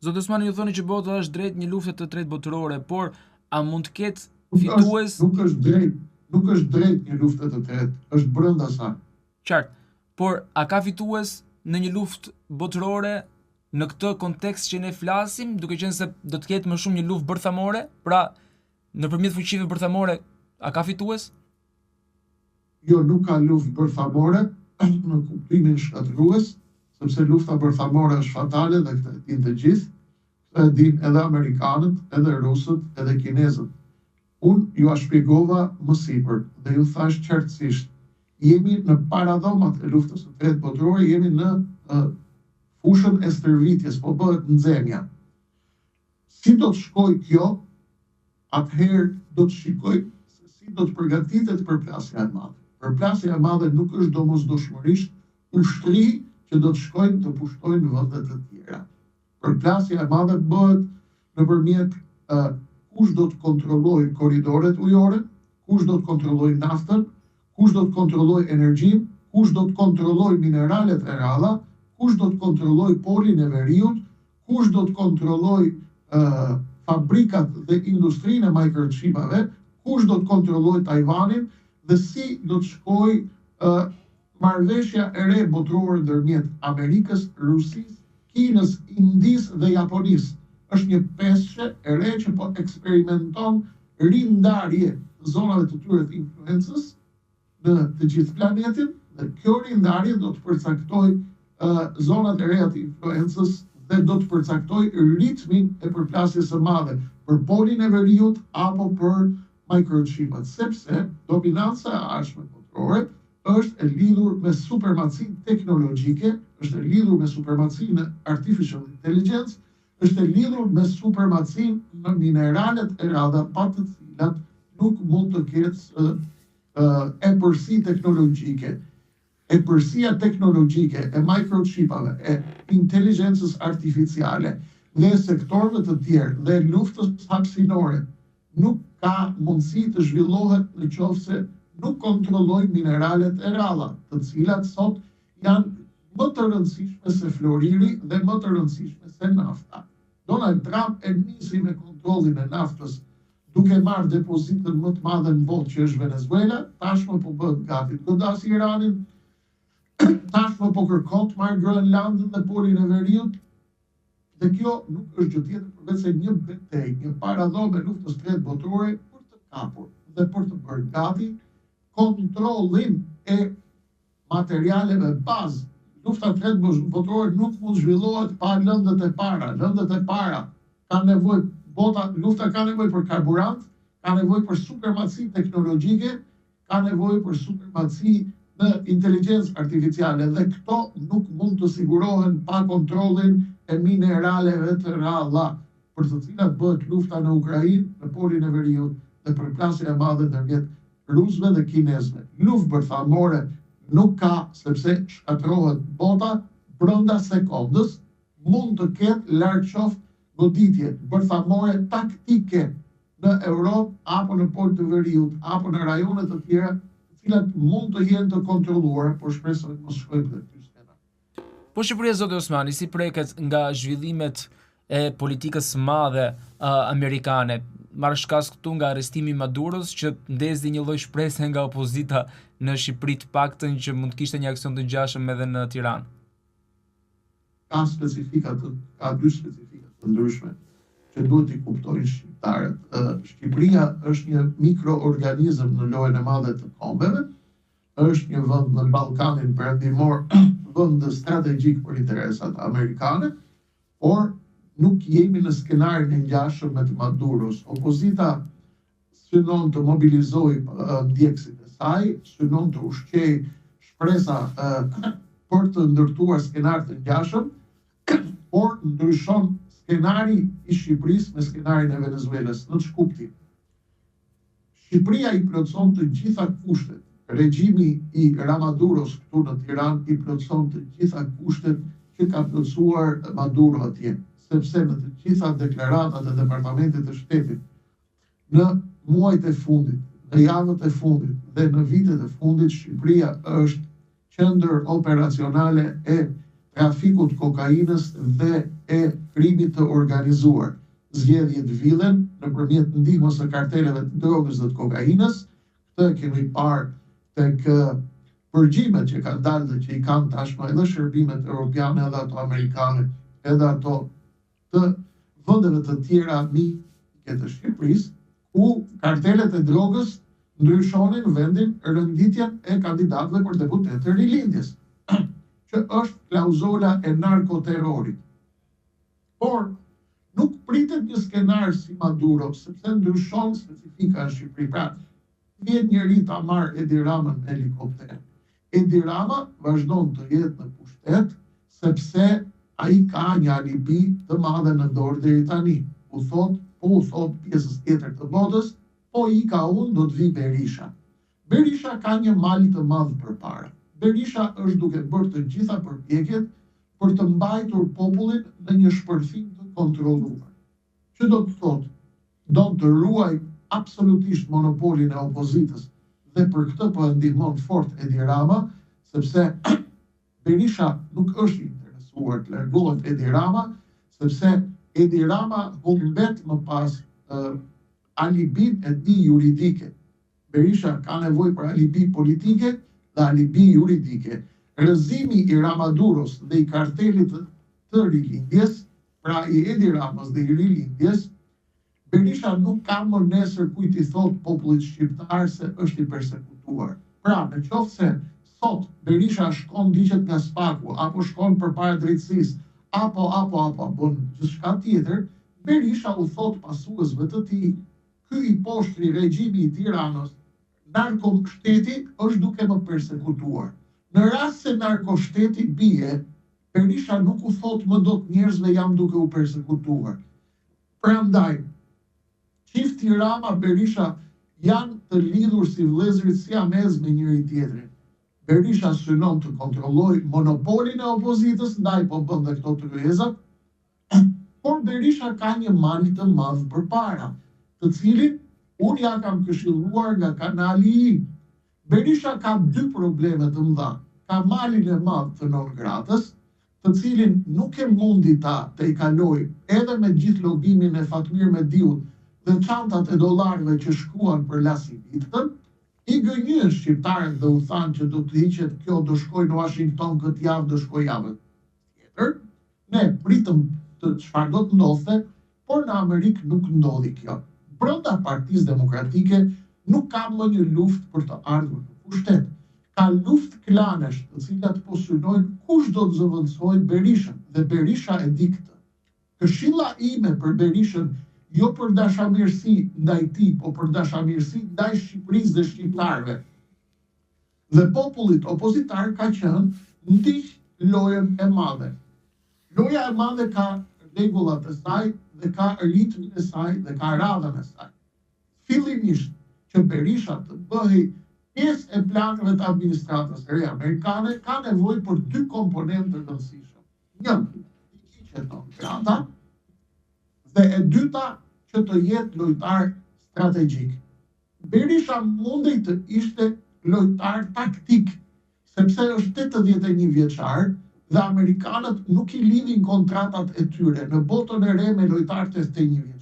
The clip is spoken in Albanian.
Zoti Osmani ju thoni që bota është drejt një lufte të tretë botërore, por a mund të ketë fitues? Nuk është drejt një lufte të tretë, është brenda saj. Qartë. Por a ka fitues në një luftë botërore në këtë kontekst që ne flasim, duke qenë se do të ketë më shumë një luftë bërthamore? Pra, nëpërmjet fuqive bërthamore, a ka fitues? Jo, nuk ka luftë bërthamore në kuptimin shkatërues, sepse lufta bërthamore është fatale dhe këtë e dinë të gjithë, këtë e dinë edhe Amerikanët, edhe Rusët, edhe Kinezët. Unë ju a shpjegova më sipër dhe ju thash qartësisht, jemi në paradhomat e luftës së tretë botërore, jemi në fushën e stërvitjes, po bëhet nxemja. Si do të shkoj kjo, atëherë do të shikoj se si do të përgatitet përplasja e madhe. Përplasja e madhe nuk është domosdoshmërisht ushtri që do të shkojnë të pushtojnë vende të tjera. Përplasja e madhe bëhet nëpërmjet kush do të kontrollojë korridoret ujore, kush do të kontrollojë naftën, kush do të kontrollojë energjinë, kush do të kontrollojë mineralet e ralla, kush do të kontrollojë polin e veriut, kush do të kontrollojë fabrikat dhe industrinë e microchipave, kush do të kontrollojë Tajvanin dhe si do të shkojë marrëveshja e re botërore ndërmjet Amerikës, Rusisë, Kinës, Indisë dhe Japonisë. Është një peshqe e re që po eksperimenton rindarje të zonave të tyre të influencës në të gjithë planetin, dhe kjo rindarje do të përcaktojë zonat e reja të influencës dhe do të përcaktojë ritmin e përplasjes së madhe për polin e veriut apo për microchipat, sepse dominanca e ardhshme botërore është e lidhur me supremacinë teknologjike, është e lidhur me supremacinë në artificial intelligence, është e lidhur me supremacinë në mineralet e rralla, pa të cilat nuk mund të ketë epërsi teknologjike. Epërsia teknologjike e microchipave, e inteligjencës artificiale dhe sektorëve të tjerë dhe luftës hapësinore nuk ka mundësi të zhvillohet në qoftë se nuk kontrollojnë mineralet e rralla, të cilat sot janë më të rëndësishme se floriri dhe më të rëndësishme se nafta. Donald Trump e nisi me kontrollin e naftës duke marrë depozitën më të madhe në botë që është Venezuela, tashmë po bëhet gati të godasi Iranin, tashmë po kërkon të marrë Groenlandën dhe polin e veriut, dhe kjo nuk është gjë tjetër përveç se një betejë, një paradhom e luftës tretë botërore për të kapur dhe për të bërë gati kontrollin e materialeve bazë. Lufta tretë botërore nuk mund zhvillohet pa lëndët e para. Lëndët e para kanë nevojë, lufta ka nevojë për karburant, ka nevojë për supremaci teknologjike, ka nevojë për supremaci në inteligjencë artificiale dhe këto nuk mund të sigurohen pa kontrollin e mineraleve të rralla, për të cilat bëhet lufta në Ukrainë, në polin e veriut dhe përplasja e madhe ndërmjet rusëve dhe kinezëve. Luftë bërthamore nuk ka, sepse shkatërrohet bota brenda sekondës, mund të ketë larg qoftë goditje bërthamore taktike në Europë apo në pol të veriut apo në rajone të tjera, të cilat mund të jenë të kontrolluara, por shpresoj mos shkojmë në ky skenar. Po Shqipëria, zoti Osmani, si preket nga zhvillimet e politikës së madhe amerikane, marrë shkas këtu nga arrestimi i Maduros, që ndezdi një lloj shprese nga opozita në Shqipëri të paktën që mund të kishte një aksion të ngjashëm edhe në Tiranë? Ka dy specifika të ndryshme që duhet i kuptojnë shqiptarët. Shqipëria është një mikroorganizëm në lojën e madhe të kombeve, është një vend në Ballkanin perëndimor, vend strategjik për interesat amerikane, por nuk jemi në skenarin e ngjashëm me të Maduros. Opozita synon të mobilizojë ndjekësit e saj, synon të ushqejë shpresa për të ndërtuar skenar të ngjashëm, por ndryshon skenari i Shqipërisë me skenarin e Venezuelës. Në ç'kuptim? Shqipëria i plotëson të gjitha kushtet. Regjimi i Ramaduros këtu në Tiranë i plotëson të gjitha kushtet që ka plotësuar Maduro atje, sepse në të gjitha deklaratat e Departamentit të Shtetit në muajt e fundit, në javët e fundit dhe në vitet e fundit, Shqipëria është qendër operacionale e trafikut kokainës dhe e krimit të organizuar. Zgjedhjet villen nëpërmjet ndihmës së karteleve të drogës dhe të kokainës. Këtë kemi parë tek përgjimet që kanë dalë dhe që i kanë tashmë edhe shërbimet europiane edhe ato amerikane, edhe ato të vendeve të tjera mike të Shqipërisë, ku kartelet e drogës ndryshonin vendin rënditjen e kandidatëve për deputet të rilindjes, që është klauzola e narkoterrorit. Por nuk pritet një skenar si Maduro, sepse ndryshon specifika në Shqipëri. Pra, vjen njëri ta marrë Edi Ramën në helikopter. Edi Rama vazhdon të jetë në pushtet, sepse ai ka një alibi të madhe në dorë deri tani. U thot pjesës tjetër të botës, po i ka unë do të vi Berisha. Berisha ka një mal të madh përpara. Berisha është duke bërë të gjitha përpjekjet për të mbajtur popullin në një shpërfim të kontrolluar. Që do të thotë, do të ruaj absolutisht monopolin e opozitës dhe për këtë po e ndihmon fort Edi Rama, sepse Berisha nuk është interesuar të largohet Edi Rama, sepse Edi Rama humbet më pas alibin e tij juridike. Berisha ka nevojë për alibi politike dhe alibi juridike. Rrëzimi i Ramaduros dhe i kartelit të rilindjes, pra i Edi Ramës dhe i rilindjes, Berisha nuk ka më nesër kujt i thot popullit shqiptar se është i persekutuar. Pra, në qoftë se sot Berisha shkon diqet nga Spaku, apo shkon përpara drejtësisë, apo bën gjithçka tjetër, Berisha u thot pasuesve të tij, ky i poshtri regjimi i Tiranës, narkoshteti është duke më persekutuar. Në rast se narkoshteti bie, Berisha nuk u thot më dot njerëzve jam duke u persekutuar. Prandaj, çifti Rama Berisha janë të lidhur si vëllezërit siamez me njëri tjetrin. Berisha synon të kontrollojë monopolin e opozitës, ndaj po bën dhe këto tryezat, por Berisha ka një mal të madh përpara, të cilin unë ja kam këshilluar nga kanali im. Berisha ka dy probleme të mëdha. Ka malin e madh të non-gratës, të cilin nuk e mundi ta të i kaloj edhe me gjithë logimin e Fatmir Mediut dhe çantat e dollarëve që shkuan për Lasivitën, i gënjën shqiptarët dhe u thanë që do të hiqet kjo, do shkoj në Washington këtë javë, do shkoj javën tjetër. Ne pritëm të çfarë do të ndodhte, por në Amerikë nuk ndodhi kjo. Brenda Partisë Demokratike nuk ka më një luftë për të ardhur në pushtet. Ka luftë klanesh, të cilat po synojnë kush do të zëvendësojë Berishën, dhe Berisha e di këtë. Këshilla ime për Berishën, jo për dashamirësi ndaj tij, po për dashamirësi ndaj Shqipërisë dhe shqiptarëve dhe popullit opozitar, ka qenë ndiq lojën e madhe. Loja e madhe ka rregullat e saj dhe ka ritmin e saj dhe ka radhën e saj. Fillimisht që Berisha të bëhej pjesë e planeve të administratës së re amerikane, ka nevojë për dy komponentë të rëndësishëm. Një, i hiqet non-grata, dhe e dyta që të jetë lojtar strategjik. Berisha mundej të ishte lojtar taktik, sepse është 81 vjeçar dhe amerikanët nuk i lidhin kontratat e tyre në botën e re me lojtar 81 vjeçar.